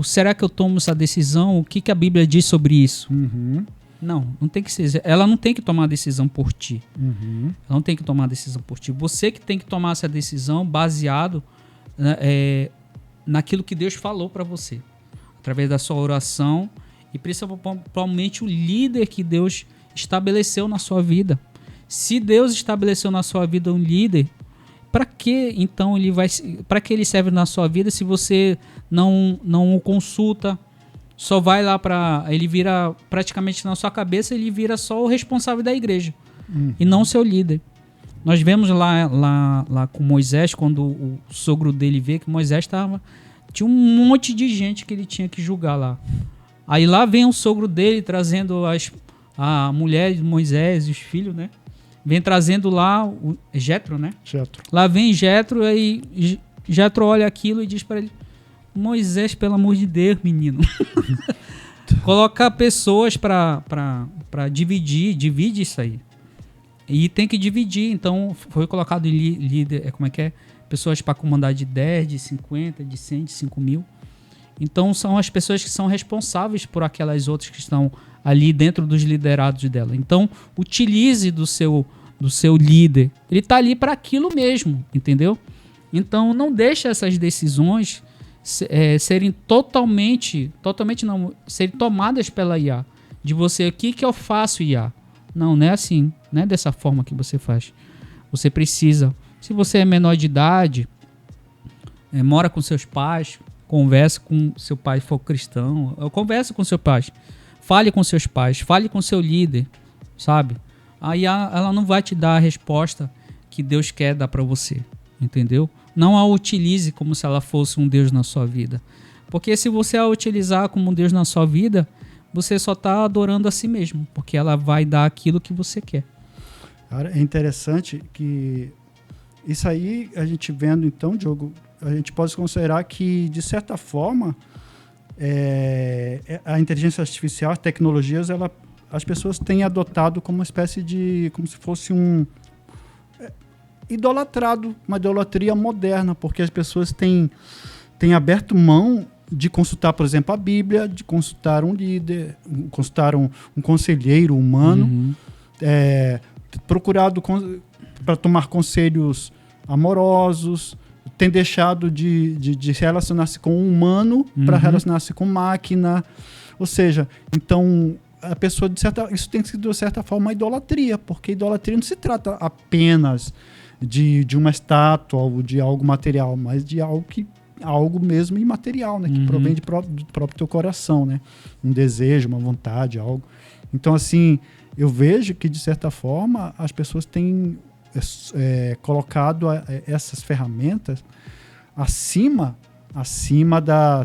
será que eu tomo essa decisão? O que a Bíblia diz sobre isso? Não tem que ser. Ela não tem que tomar a decisão por ti. Ela não tem que tomar a decisão por ti. Você que tem que tomar essa decisão baseado naquilo que Deus falou para você. Através da sua oração e principalmente o líder que Deus estabeleceu na sua vida. Se Deus estabeleceu na sua vida um líder, para que então para que ele serve na sua vida se você não o consulta? Só vai lá ele vira praticamente na sua cabeça, ele vira só o responsável da igreja e não o seu líder. Nós vemos lá com Moisés, quando o sogro dele vê que Moisés tinha um monte de gente que ele tinha que julgar lá. Aí lá vem o sogro dele trazendo a mulher de Moisés e os filhos, né? Vem trazendo lá o Jetro, né? Jetro. Lá vem Jetro, aí Jetro olha aquilo e diz para ele: Moisés, pelo amor de Deus, menino. Colocar pessoas para divide isso aí. E tem que dividir. Então, foi colocado líder, pessoas para comandar de 10, de 50, de 100, de 5 mil. Então, são as pessoas que são responsáveis por aquelas outras que estão ali dentro dos liderados dela. Então, utilize do seu líder. Ele está ali para aquilo mesmo, entendeu? Então, não deixe essas decisões serem serem tomadas pela IA. De você, o que eu faço, IA? Não é assim. Não é dessa forma que você faz. Você precisa. Se você é menor de idade, mora com seus pais, converse com seu pai, for cristão, converse com seus pais. Fale com seus pais, fale com seu líder, sabe? Aí ela não vai te dar a resposta que Deus quer dar para você, entendeu? Não a utilize como se ela fosse um Deus na sua vida. Porque se você a utilizar como um Deus na sua vida, você só está adorando a si mesmo, porque ela vai dar aquilo que você quer. Cara, é interessante que isso aí, a gente vendo então, Diogo, a gente pode considerar que, de certa forma, a inteligência artificial, as tecnologias, as pessoas têm adotado como uma espécie de, como se fosse idolatrado, uma idolatria moderna, porque as pessoas têm aberto mão de consultar, por exemplo, a Bíblia, de consultar um líder, consultar um conselheiro humano, procurado para tomar conselhos amorosos, tem deixado de se relacionar-se com um humano para relacionar-se com máquina. Ou seja, então a pessoa, isso tem sido de certa forma uma idolatria, porque idolatria não se trata apenas de uma estátua ou de algo material, mas de algo mesmo imaterial, né? Que provém do próprio teu coração, né? Um desejo, uma vontade, algo. Então, assim, eu vejo que, de certa forma, as pessoas têm colocado essas ferramentas acima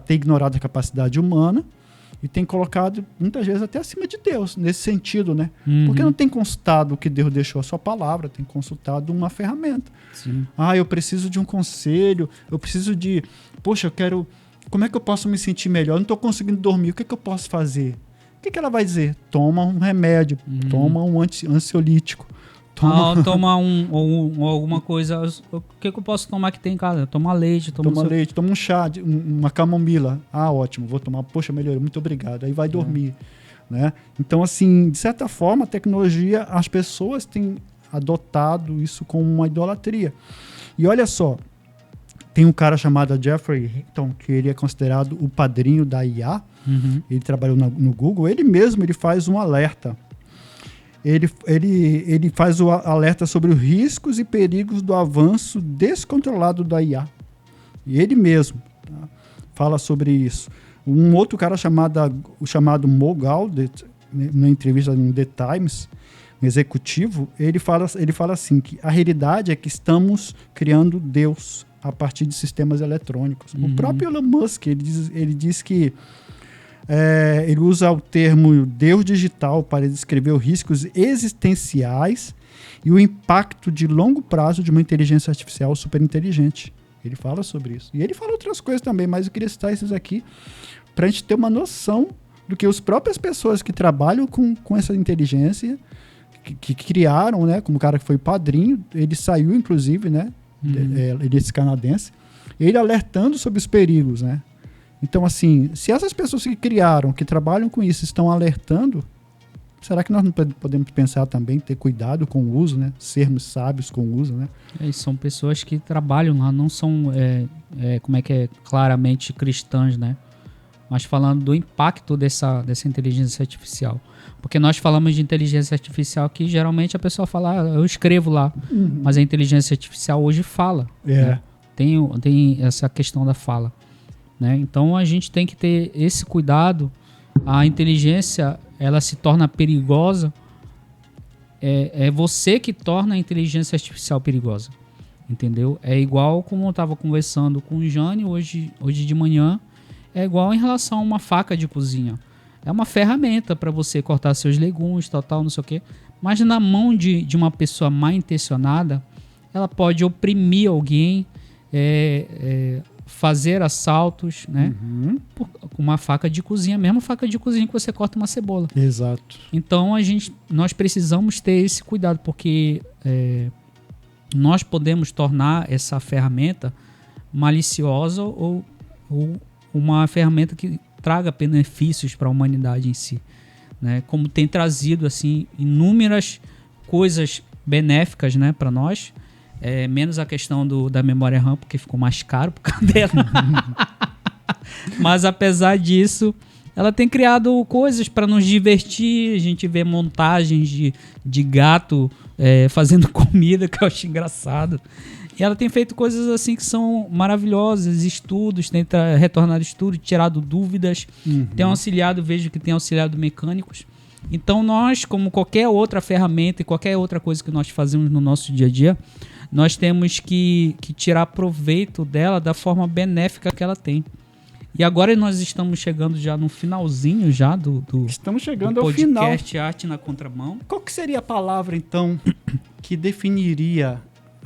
ter ignorado a capacidade humana e tem colocado, muitas vezes, até acima de Deus, nesse sentido, né? Porque não tem consultado o que Deus deixou a sua palavra, tem consultado uma ferramenta. Sim. Eu preciso de um conselho, eu preciso de... Poxa, como é que eu posso me sentir melhor? Eu não estou conseguindo dormir, o que eu posso fazer? O que ela vai dizer? Toma um remédio, toma um ansiolítico. Toma alguma coisa. O que eu posso tomar que tem em casa? Toma leite. Toma um chá, uma camomila. Ótimo, vou tomar. Poxa, melhorou, muito obrigado. Aí vai dormir. Né? Então, assim, de certa forma, a tecnologia, as pessoas têm adotado isso como uma idolatria. E olha só, tem um cara chamado Geoffrey Hinton, que ele é considerado o padrinho da IA. Ele trabalhou no Google. Ele faz um alerta. Ele faz o alerta sobre os riscos e perigos do avanço descontrolado da IA. E ele mesmo fala sobre isso. Um outro cara chamado Mo Gaudet, na entrevista no The Times, um executivo, ele fala assim, que a realidade é que estamos criando Deus a partir de sistemas eletrônicos. O próprio Elon Musk, ele diz que ele usa o termo Deus digital para descrever os riscos existenciais e o impacto de longo prazo de uma inteligência artificial superinteligente. Ele fala sobre isso. E ele fala outras coisas também, mas eu queria citar esses aqui para a gente ter uma noção do que as próprias pessoas que trabalham com essa inteligência, que criaram, né, como o cara que foi padrinho, ele saiu, inclusive, né, ele é canadense, ele alertando sobre os perigos, né? Então, assim, se essas pessoas que criaram, que trabalham com isso, estão alertando, será que nós não podemos pensar também, ter cuidado com o uso, né? Sermos sábios com o uso, né? São pessoas que trabalham lá, não são, claramente cristãs, né? Mas falando do impacto dessa inteligência artificial. Porque nós falamos de inteligência artificial que geralmente a pessoa fala, eu escrevo lá, mas a inteligência artificial hoje fala. Né? Tem essa questão da fala. Né? Então a gente tem que ter esse cuidado. A inteligência, ela se torna perigosa. É você que torna a inteligência artificial perigosa, entendeu? É igual como eu estava conversando com o Jânio hoje de manhã, é igual em relação a uma faca de cozinha. É uma ferramenta para você cortar seus legumes, tal, não sei o quê. Mas na mão de uma pessoa mal intencionada, ela pode oprimir alguém, fazer assaltos, né? Com uma faca de cozinha, mesmo faca de cozinha que você corta uma cebola. Exato. Então nós precisamos ter esse cuidado, porque nós podemos tornar essa ferramenta maliciosa ou uma ferramenta que traga benefícios para a humanidade em si, né? Como tem trazido assim inúmeras coisas benéficas, né, para nós, menos a questão da memória RAM, porque ficou mais caro por causa dela. Mas apesar disso, ela tem criado coisas para nos divertir. A gente vê montagens de gato fazendo comida, que eu acho engraçado. E ela tem feito coisas assim que são maravilhosas, estudos, tem retornado estudos, tirado dúvidas, tem auxiliado, vejo que tem auxiliado mecânicos. Então nós, como qualquer outra ferramenta e qualquer outra coisa que nós fazemos no nosso dia a dia, nós temos que tirar proveito dela da forma benéfica que ela tem. E agora nós estamos chegando já no finalzinho já do Estamos chegando do ao final. podcast Arte na Contramão. Qual que seria a palavra, então, que definiria,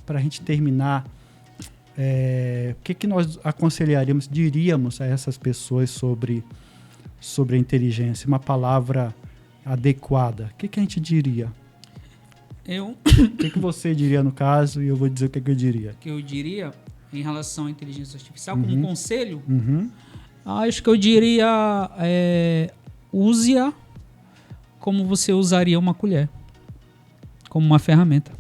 para a gente terminar, o que nós aconselharíamos, diríamos a essas pessoas sobre a inteligência? Uma palavra adequada. O que a gente diria? O que você diria no caso, e eu vou dizer o que eu diria. Que eu diria em relação à inteligência artificial, como conselho, acho que eu diria use-a como você usaria uma colher, como uma ferramenta.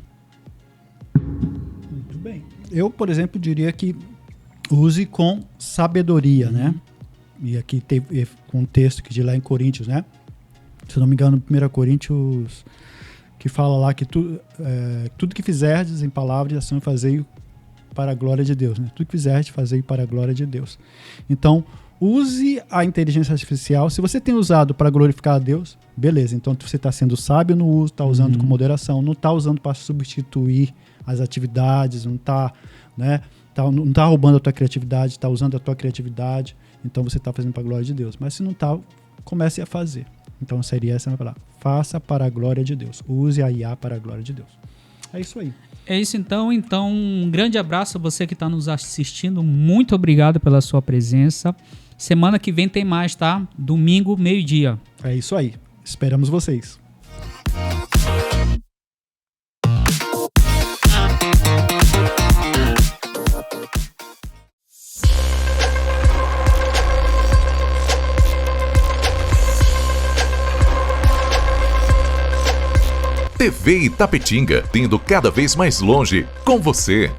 Muito bem. Eu, por exemplo, diria que use com sabedoria, né? E aqui tem um texto que de lá em Coríntios, né? Se eu não me engano, 1 Coríntios, que fala lá que tudo que fizerdes em palavra e ação, fazei para a glória de Deus, né? Tudo que fizerdes, fazei para a glória de Deus. Então, use a inteligência artificial. Se você tem usado para glorificar a Deus, beleza. Então, você está sendo sábio no uso, está usando com moderação, não está usando para substituir as atividades, não está, né? Não está roubando a tua criatividade, está usando a tua criatividade. Então, você está fazendo para a glória de Deus. Mas se não está, comece a fazer. Então, seria essa a palavra. Faça para a glória de Deus. Use a IA para a glória de Deus. É isso aí. É isso então. Então, um grande abraço a você que está nos assistindo. Muito obrigado pela sua presença. Semana que vem tem mais, tá? Domingo, meio-dia. É isso aí. Esperamos vocês. TV Itapetinga, indo cada vez mais longe com você.